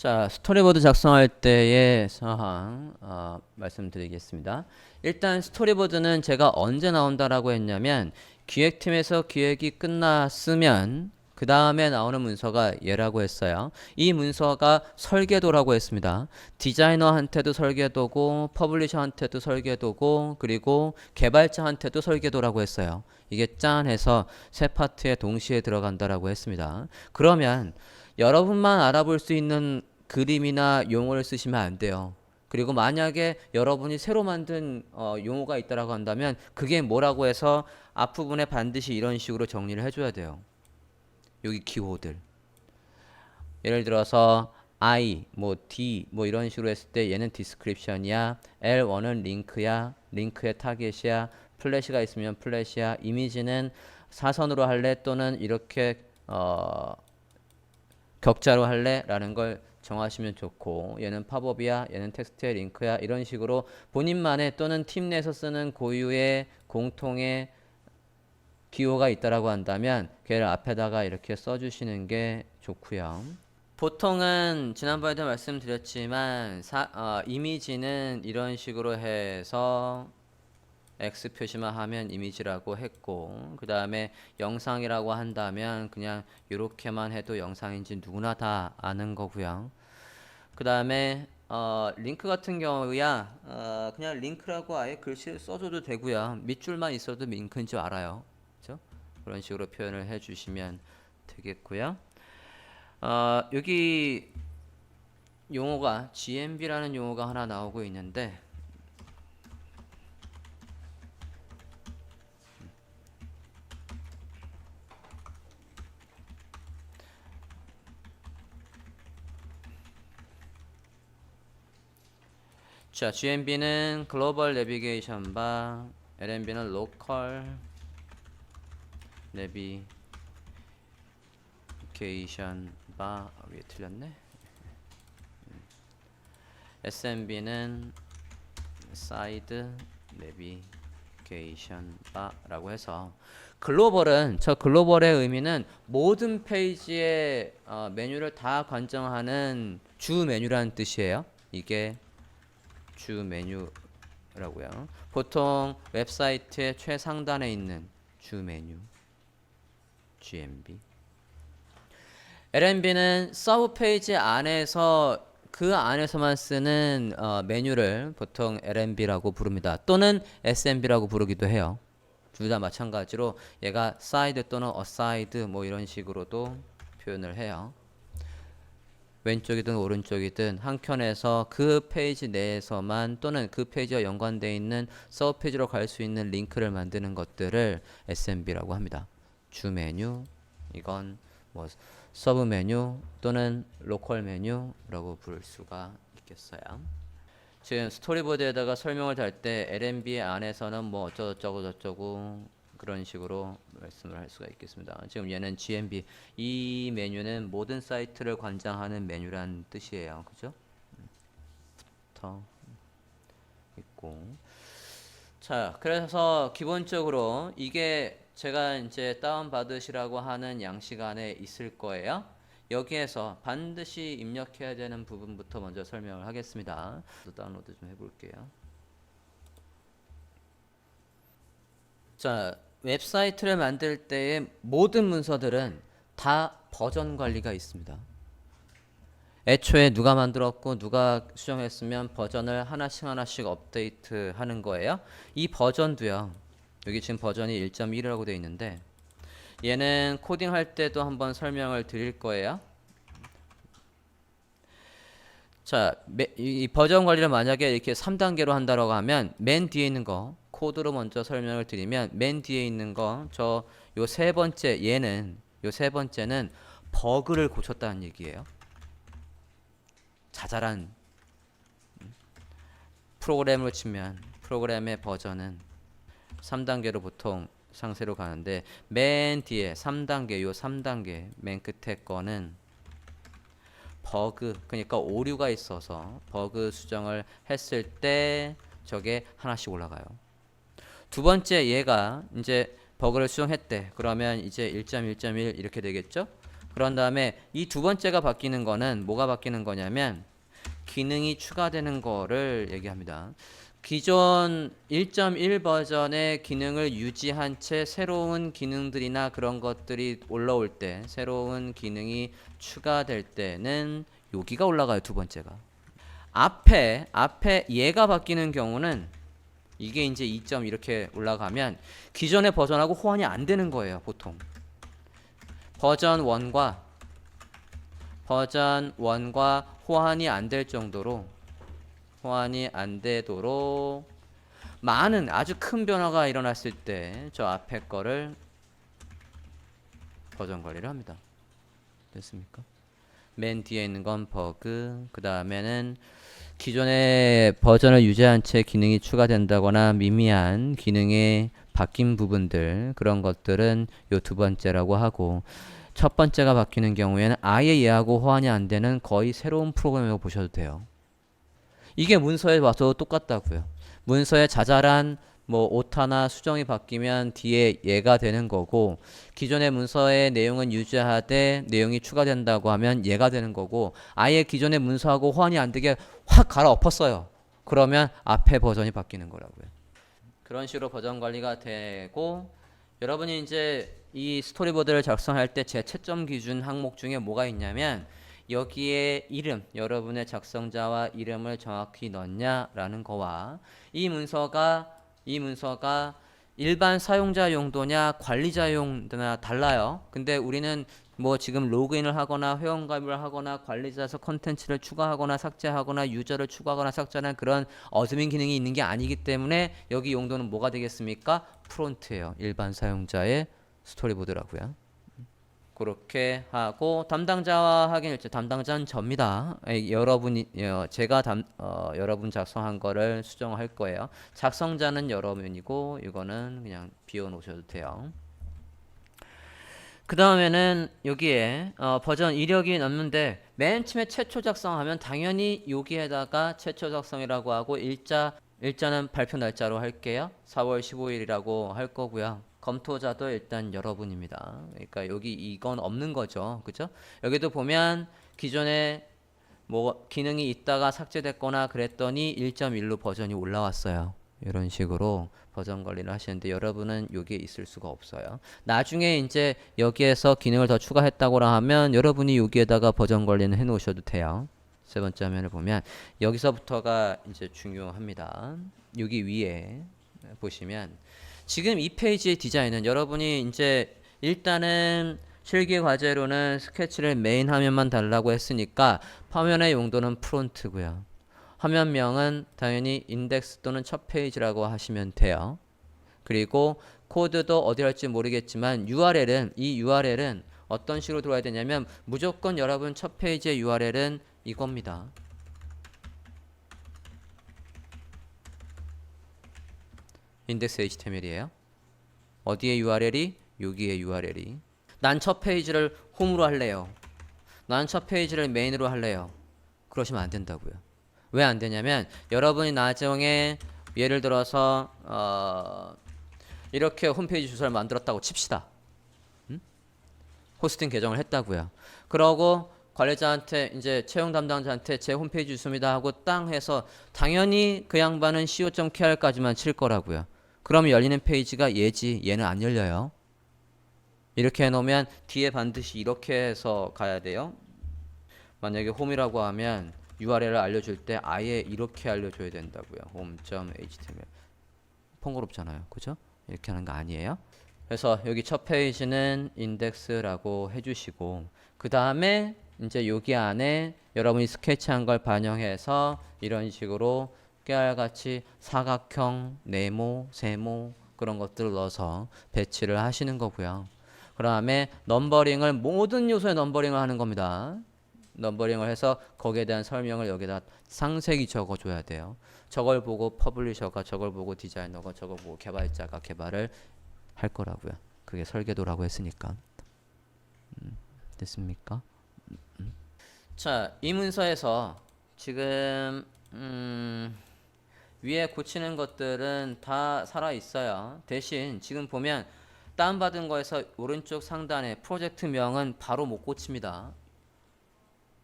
자, 스토리보드 작성할 때의 사항 말씀드리겠습니다. 일단 스토리보드는 제가 언제 나온다라고 했냐면 기획팀에서 기획이 끝났으면 그 다음에 나오는 문서가 얘라고 했어요. 이 문서가 설계도라고 했습니다. 디자이너한테도 설계도고 퍼블리셔한테도 설계도고 그리고 개발자한테도 설계도라고 했어요. 이게 짠 해서 세 파트에 동시에 들어간다라고 했습니다. 그러면 여러분만 알아볼 수 있는 그림이나 용어를 쓰시면 안 돼요. 그리고 만약에 여러분이 새로 만든 용어가 있다라고 한다면 그게 뭐라고 해서 앞부분에 반드시 이런 식으로 정리를 해줘야 돼요. 여기 기호들. 예를 들어서 I, 뭐 D, 뭐 이런 식으로 했을 때 얘는 디스크립션이야. L1은 링크야. 링크의 타겟이야. 플래시가 있으면 플래시야. 이미지는 사선으로 할래 또는 이렇게 격자로 할래? 라는 걸 정하시면 좋고 얘는 팝업이야 얘는 텍스트의 링크야 이런 식으로 본인만의 또는 팀 내에서 쓰는 고유의 공통의 기호가 있다라고 한다면 걔를 앞에다가 이렇게 써주시는 게 좋고요. 보통은 지난번에도 말씀드렸지만 이미지는 이런 식으로 해서 X 표시만 하면 이미지라고 했고 그 다음에 영상이라고 한다면 그냥 이렇게만 해도 영상인지 누구나 다 아는 거고요. 그 다음에 링크 같은 경우야 그냥 링크라고 아예 글씨를 써줘도 되고요. 밑줄만 있어도 링크인 줄 알아요. 그렇죠? 그런 식으로 표현을 해주시면 되겠고요. 여기 용어가 GMB라는 용어가 하나 나오고 있는데 자, GNB는 글로벌 내비게이션 바, LNB는 로컬 내비게이션 바 위에 틀렸네. SNB는 사이드 내비게이션 바라고 해서 글로벌은 저 글로벌의 의미는 모든 페이지의 메뉴를 다 관정하는 주 메뉴라는 뜻이에요. 이게 주 메뉴라고요. 보통 웹사이트의 최상단에 있는 주 메뉴 GMB. LNB는 서브 페이지 안에서 그 안에서만 쓰는 메뉴를 보통 LNB라고 부릅니다. 또는 SNB라고 부르기도 해요. 둘 다 마찬가지로 얘가 사이드 또는 어사이드 뭐 이런 식으로도 표현을 해요. 왼쪽이든 오른쪽이든 한 켠에서 그 페이지 내에서만 또는 그 페이지와 연관되어 있는 서브 페이지로 갈 수 있는 링크를 만드는 것들을 SMB라고 합니다. 주 메뉴, 이건 뭐 서브 메뉴 또는 로컬 메뉴라고 부를 수가 있겠어요. 지금 스토리보드에다가 설명을 달 때 LNB 안에서는 뭐 어쩌고 저쩌고 그런 식으로 말씀을 할 수가 있겠습니다. 지금 얘는 GMB 이 메뉴는 모든 사이트를 관장하는 메뉴란 뜻이에요. 그죠? 부터 있고 자 그래서 기본적으로 이게 제가 이제 다운 받으시라고 하는 양식 안에 있을 거예요. 여기에서 반드시 입력해야 되는 부분부터 먼저 설명을 하겠습니다. 다운로드 좀 해볼게요. 자, 웹사이트를 만들 때의 모든 문서들은 다 버전 관리가 있습니다. 애초에 누가 만들었고 누가 수정했으면 버전을 하나씩 업데이트 하는 거예요. 이 버전도요. 여기 지금 버전이 1.1이라고 되어 있는데 얘는 코딩할 때도 한번 설명을 드릴 거예요. 자, 이 버전 관리를 만약에 이렇게 3단계로 한다고 하면 맨 뒤에 있는 거 코드로 먼저 설명을 드리면 맨 뒤에 있는 거 저 요 세 번째 얘는 요 세 번째는 버그를 고쳤다는 얘기예요. 자잘한 프로그램을 치면 프로그램의 버전은 3단계로 보통 상세로 가는데 맨 뒤에 3단계 요 3단계 맨 끝에 거는 버그 그러니까 오류가 있어서 버그 수정을 했을 때 저게 하나씩 올라가요. 두 번째 얘가 이제 버그를 수정했대. 그러면 이제 1.1.1 이렇게 되겠죠? 그런 다음에 이 두 번째가 바뀌는 거는 뭐가 바뀌는 거냐면 기능이 추가되는 거를 얘기합니다. 기존 1.1 버전의 기능을 유지한 채 새로운 기능들이나 그런 것들이 올라올 때, 새로운 기능이 추가될 때는 여기가 올라가요. 두 번째가. 앞에 얘가 바뀌는 경우는 이게 이제 2점 이렇게 올라가면 기존의 버전하고 호환이 안 되는 거예요. 보통 버전 1과 호환이 안 될 정도로, 호환이 안 되도록 많은 아주 큰 변화가 일어났을 때 저 앞에 거를 버전 관리를 합니다. 됐습니까? 맨 뒤에 있는 건 버그, 그 다음에는 기존의 버전을 유지한 채 기능이 추가된다거나 미미한 기능이 바뀐 부분들, 그런 것들은 요 두 번째라고 하고, 첫 번째가 바뀌는 경우에는 아예 얘하고 호환이 안 되는 거의 새로운 프로그램이라고 보셔도 돼요. 이게 문서에 와서 똑같다고요. 문서에 자잘한 뭐 오타나 수정이 바뀌면 뒤에 얘가 되는 거고, 기존의 문서의 내용은 유지하되 내용이 추가된다고 하면 얘가 되는 거고, 아예 기존의 문서하고 호환이 안 되게 확 갈아엎었어요. 그러면 앞에 버전이 바뀌는 거라고요. 그런 식으로 버전 관리가 되고, 여러분이 이제 이 스토리보드를 작성할 때 제 채점 기준 항목 중에 뭐가 있냐면 여기에 이름, 여러분의 작성자와 이름을 정확히 넣냐라는 거와 이 문서가 일반 사용자 용도냐 관리자 용도냐 달라요. 근데 우리는 뭐 지금 로그인을 하거나 회원가입을 하거나 관리자에서 컨텐츠를 추가하거나 삭제하거나 유저를 추가하거나 삭제하는 그런 어드민 기능이 있는 게 아니기 때문에 여기 용도는 뭐가 되겠습니까? 프론트예요. 일반 사용자의 스토리보드라고요. 그렇게 하고 담당자와 확인 일자, 담당자는 접니다. 여러분이 제가 여러분 작성한 거를 수정할 거예요. 작성자는 여러분이고 이거는 그냥 비워 놓으셔도 돼요. 그 다음에는 여기에 버전 이력이 넣는데 맨 처음에 최초 작성하면 당연히 여기에다가 최초 작성이라고 하고 일자는 발표 날짜로 할게요. 4월 15일이라고 할 거고요. 검토자도 일단 여러분입니다. 그러니까 여기 이건 없는 거죠. 그죠? 여기도 보면 기존에 뭐 기능이 있다가 삭제됐거나 그랬더니 1.1로 버전이 올라왔어요. 이런 식으로 버전 관리를 하시는데 여러분은 여기에 있을 수가 없어요. 나중에 이제 여기에서 기능을 더 추가했다고 하면 여러분이 여기에다가 버전 관리는 해 놓으셔도 돼요. 세 번째 화면을 보면 여기서부터가 이제 중요합니다. 여기 위에 보시면 지금 이 페이지의 디자인은 여러분이 이제 일단은 실기 과제로는 스케치를 메인 화면만 달라고 했으니까 화면의 용도는 프론트고요. 화면명은 당연히 인덱스 또는 첫 페이지라고 하시면 돼요. 그리고 코드도 어디 할지 모르겠지만 이 URL은 어떤 식으로 들어와야 되냐면 무조건 여러분 첫 페이지의 URL은 이겁니다. 인덱스 HTML이에요. 어디에 URL이? 여기에 URL이. 난 첫 페이지를 홈으로 할래요. 난 첫 페이지를 메인으로 할래요. 그러시면 안 된다고요. 왜 안 되냐면 여러분이 나중에 예를 들어서 이렇게 홈페이지 주소를 만들었다고 칩시다. 호스팅 계정을 했다고요. 그러고 관리자한테 이제 채용 담당자한테 제 홈페이지 주소입니다 하고 땅 해서 당연히 그 양반은 co.kr까지만 칠 거라고요. 그러면 열리는 페이지가 얘지, 얘는 안 열려요. 이렇게 해놓으면 뒤에 반드시 이렇게 해서 가야 돼요. 만약에 홈이라고 하면 URL을 알려줄 때 아예 이렇게 알려줘야 된다고요. home.html 번거롭잖아요. 그죠? 이렇게 하는 거 아니에요? 그래서 여기 첫 페이지는 인덱스라고 해주시고 그 다음에 이제 여기 안에 여러분이 스케치한 걸 반영해서 이런 식으로 깨알같이 사각형, 네모, 세모 그런 것들을 넣어서 배치를 하시는 거고요. 그 다음에 넘버링을 모든 요소에 넘버링을 하는 겁니다. 넘버링을 해서 거기에 대한 설명을 여기다 상세히 적어줘야 돼요. 저걸 보고 퍼블리셔가, 저걸 보고 디자이너가, 저걸 보고 개발자가 개발을 할 거라고요. 그게 설계도라고 했으니까. 됐습니까? 자, 이 문서에서 지금 위에 고치는 것들은 다 살아 있어요. 대신 지금 보면 다운받은 거에서 오른쪽 상단에 프로젝트명은 바로 못 고칩니다.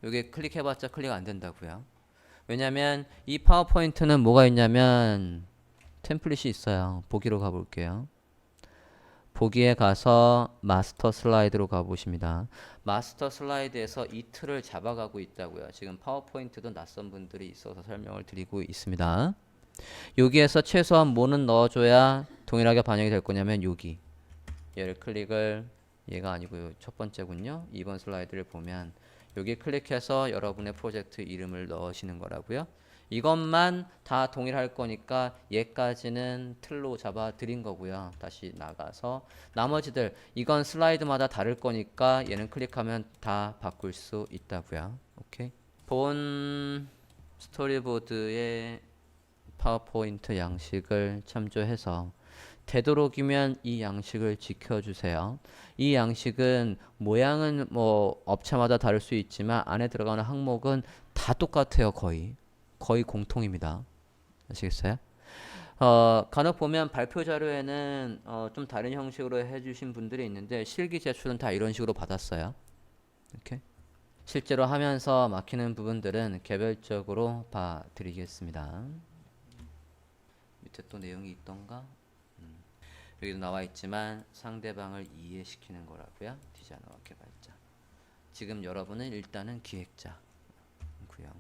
여기 클릭해봤자 클릭 안 된다고요. 왜냐면 이 파워포인트는 뭐가 있냐면 템플릿이 있어요. 보기로 가볼게요. 보기에 가서 마스터 슬라이드로 가보십니다. 마스터 슬라이드에서 이 틀을 잡아가고 있다고요. 지금 파워포인트도 낯선 분들이 있어서 설명을 드리고 있습니다. 여기에서 최소한 뭐는 넣어줘야 동일하게 반영이 될 거냐면 여기 얘를 클릭을 얘가 아니고요. 첫 번째군요. 2번 슬라이드를 보면 여기 클릭해서 여러분의 프로젝트 이름을 넣으시는 거라고요. 이것만 다 동일할 거니까 얘까지는 틀로 잡아 드린 거고요. 다시 나가서 나머지들 이건 슬라이드마다 다를 거니까 얘는 클릭하면 다 바꿀 수 있다고요. 오케이. 본 스토리보드의 파워포인트 양식을 참조해서 되도록이면 이 양식을 지켜주세요. 이 양식은 모양은 뭐 업체마다 다를 수 있지만 안에 들어가는 항목은 다 똑같아요. 거의 공통입니다. 아시겠어요? 간혹 보면 발표 자료에는 좀 다른 형식으로 해주신 분들이 있는데 실기 제출은 다 이런 식으로 받았어요. 이렇게 실제로 하면서 막히는 부분들은 개별적으로 봐드리겠습니다. 밑에 또 내용이 있던가? 여기도 나와 있지만 상대방을 이해시키는 거라고요. 디자이너와 개발자. 지금 여러분은 일단은 기획자고요.